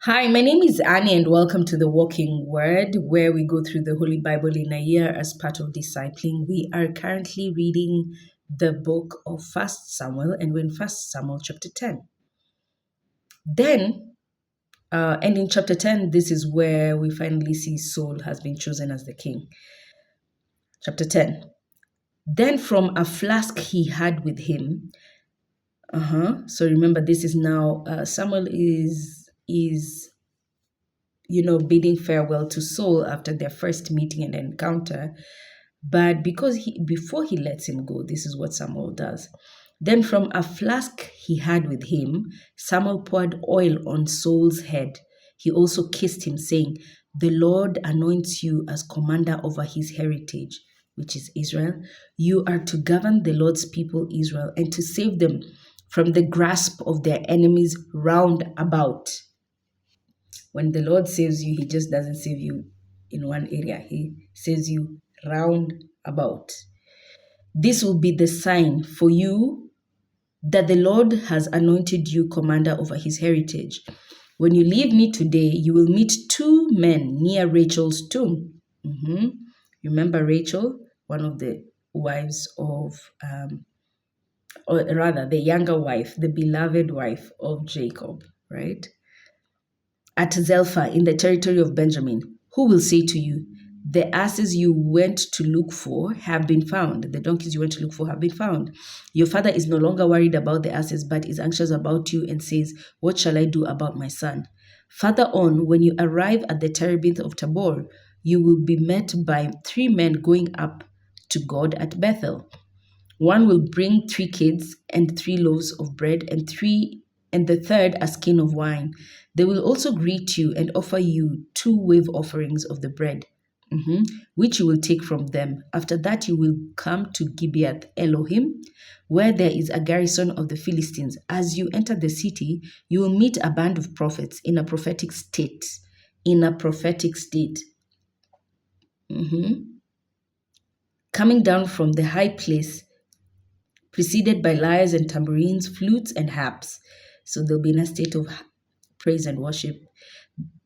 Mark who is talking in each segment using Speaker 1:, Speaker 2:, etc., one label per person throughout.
Speaker 1: Hi, my name is Annie, and welcome to the Walking Word, where we go through the Holy Bible in a year as part of discipling. We are currently reading the book of First Samuel, and we're in First Samuel chapter 10. And in chapter 10, this is where we finally see Saul has been chosen as the king. Chapter 10. Then from a flask he had with him. So remember, this is now Samuel is bidding farewell to Saul after their first meeting and encounter. But before he lets him go, this is what Samuel does. Then from a flask he had with him, Samuel poured oil on Saul's head. He also kissed him, saying, "The Lord anoints you as commander over his heritage," which is Israel. "You are to govern the Lord's people, Israel, and to save them from the grasp of their enemies round about." When the Lord saves you, He just doesn't save you in one area, He saves you round about. This will be the sign for you that the Lord has anointed you commander over His heritage. When you leave me today, you will meet two men near Rachel's tomb. Remember Rachel, one of the wives of, or rather, the younger wife, the beloved wife of Jacob, right? At Zelpha in the territory of Benjamin, who will say to you, "The asses you went to look for have been found. The donkeys you went to look for have been found." Your father is no longer worried about the asses, but is anxious about you and says, "What shall I do about my son?" Further on, when you arrive at the terebinth of Tabor, you will be met by three men going up to God at Bethel. One will bring 3 kids and 3 loaves of bread, and the third a skin of wine. They will also greet you and offer you 2 wave offerings of the bread, which you will take from them. After that, you will come to Gibeath Elohim, where there is a garrison of the Philistines. As you enter the city, you will meet a band of prophets in a prophetic state. Coming down from the high place, preceded by lyres and tambourines, flutes and harps. So they'll be in a state of praise and worship.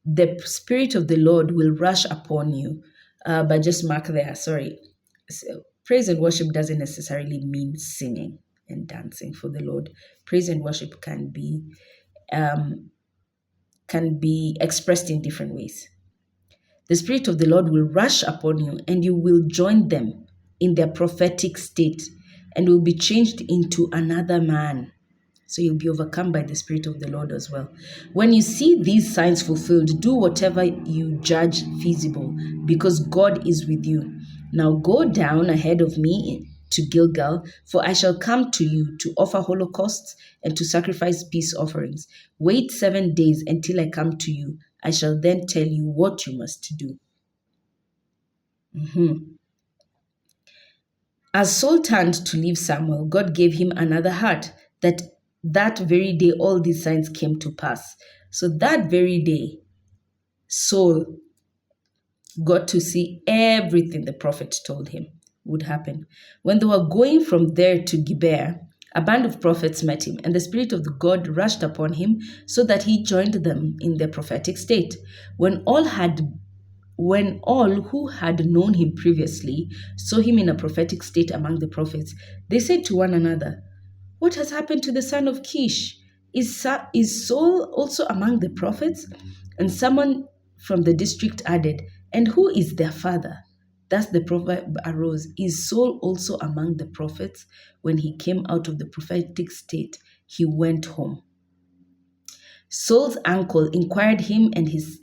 Speaker 1: The Spirit of the Lord will rush upon you. But just mark there, sorry. So, praise and worship doesn't necessarily mean singing and dancing for the Lord. Praise and worship can be expressed in different ways. The Spirit of the Lord will rush upon you, and you will join them in their prophetic state and will be changed into another man. So you'll be overcome by the Spirit of the Lord as well. When you see these signs fulfilled, do whatever you judge feasible, because God is with you. Now go down ahead of me to Gilgal, for I shall come to you to offer holocausts and to sacrifice peace offerings. Wait 7 days until I come to you. I shall then tell you what you must do. As Saul turned to leave Samuel, God gave him another heart, that very day all these signs came to pass. So that very day, Saul got to see everything the prophet told him would happen. When they were going from there to Gibeah, a band of prophets met him, and the Spirit of the God rushed upon him so that he joined them in their prophetic state. When all who had known him previously saw him in a prophetic state among the prophets, they said to one another, "What has happened to the son of Kish? Is Saul also among the prophets?" And someone from the district added, "And who is their father?" Thus the proverb arose, "Is Saul also among the prophets?" When he came out of the prophetic state, he went home. Saul's uncle inquired him and his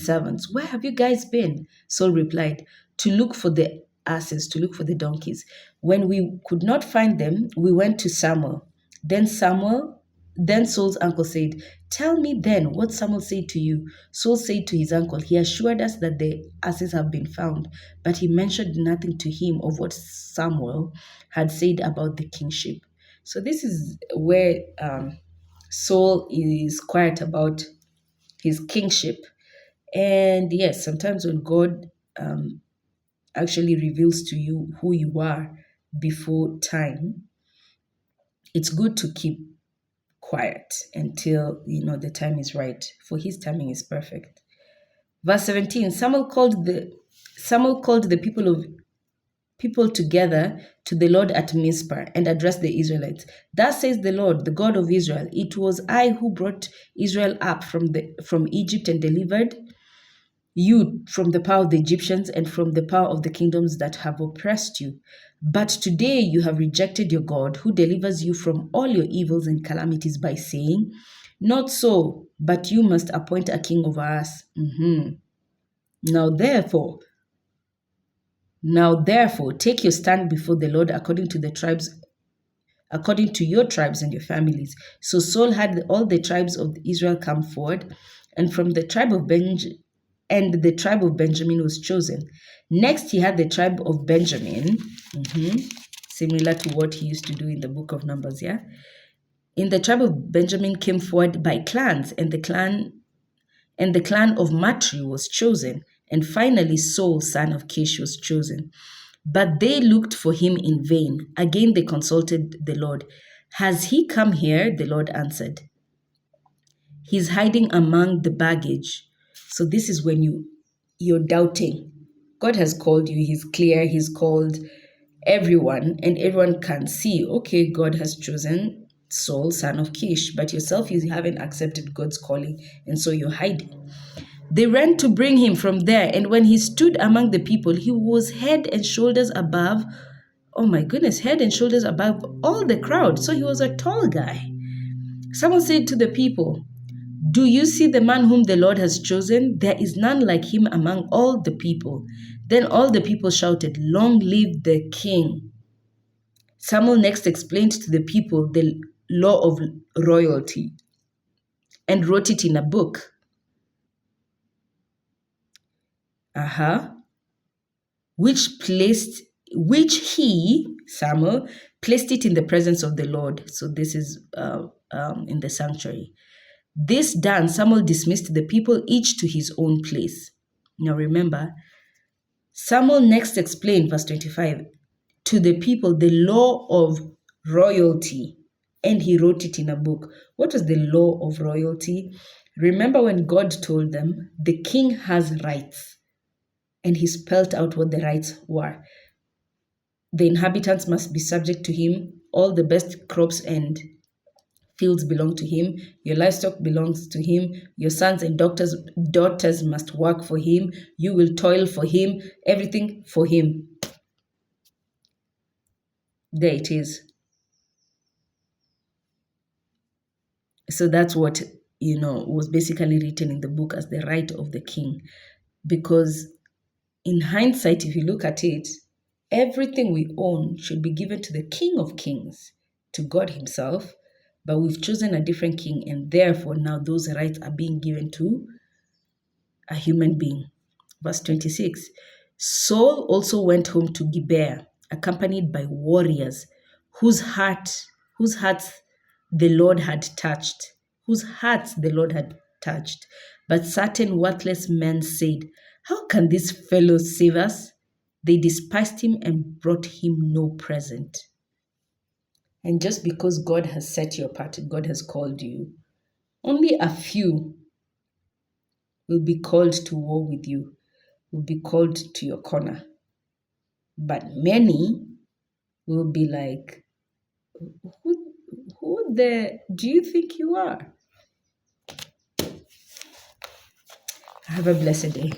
Speaker 1: servants, "Where have you guys been?" Saul replied, "To look for the asses, to look for the donkeys. When we could not find them, we went to Samuel. Then Saul's uncle said, "Tell me then what Samuel said to you." Saul said to his uncle, "He assured us that the asses have been found, but he mentioned nothing to him of what Samuel had said about the kingship." So this is where Saul is quiet about his kingship. And yes, sometimes when God actually reveals to you who you are before time, it's good to keep quiet until the time is right, for his timing is perfect. Verse 17, Samuel called the people together to the Lord at Mizpah and addressed the Israelites. Thus says the Lord, the God of Israel, it was I who brought Israel up from Egypt and delivered you from the power of the Egyptians and from the power of the kingdoms that have oppressed you. But today you have rejected your God, who delivers you from all your evils and calamities by saying, not so, but you must appoint a king over us. Now therefore, take your stand before the Lord according to your tribes and your families. So Saul had all the tribes of Israel come forward, and from the tribe of Benjamin was chosen. Next, he had the tribe of Benjamin, similar to what he used to do in the book of Numbers. Yeah, in the tribe of Benjamin came forward by clans, and the clan of Matri was chosen, and finally Saul, son of Kish, was chosen. But they looked for him in vain. Again they consulted the Lord. Has he come here? The Lord answered. He's hiding among the baggage. So this is when you're doubting. God has called you. He's clear. He's called everyone, and everyone can see, okay, God has chosen Saul, son of Kish, but yourself, you haven't accepted God's calling, and so you're hiding. They ran to bring him from there, and when he stood among the people, he was head and shoulders above, oh my goodness, head and shoulders above all the crowd. So he was a tall guy. Someone said to the people, do you see the man whom the Lord has chosen? There is none like him among all the people. Then all the people shouted, long live the king. Samuel next explained to the people the law of royalty and wrote it in a book. Which he, Samuel, placed it in the presence of the Lord. So this is in the sanctuary. This done, Samuel dismissed the people, each to his own place. Now remember, Samuel next explained, verse 25, to the people the law of royalty, and he wrote it in a book. What was the law of royalty? Remember when God told them, the king has rights, and he spelled out what the rights were. The inhabitants must be subject to him. All the best crops and fields belong to him. Your livestock belongs to him. Your sons and daughters must work for him. You will toil for him. Everything for him. There it is. So that's what, was basically written in the book as the right of the king. Because in hindsight, if you look at it, everything we own should be given to the King of Kings, to God himself. But we've chosen a different king, and therefore now those rights are being given to a human being. Verse 26, Saul also went home to Gibeah, accompanied by warriors whose hearts the Lord had touched. But certain worthless men said, how can this fellow save us? They despised him and brought him no present. And just because God has set you apart, God has called you, only a few will be called to war with you, will be called to your corner. But many will be like, who do you think you are? Have a blessed day.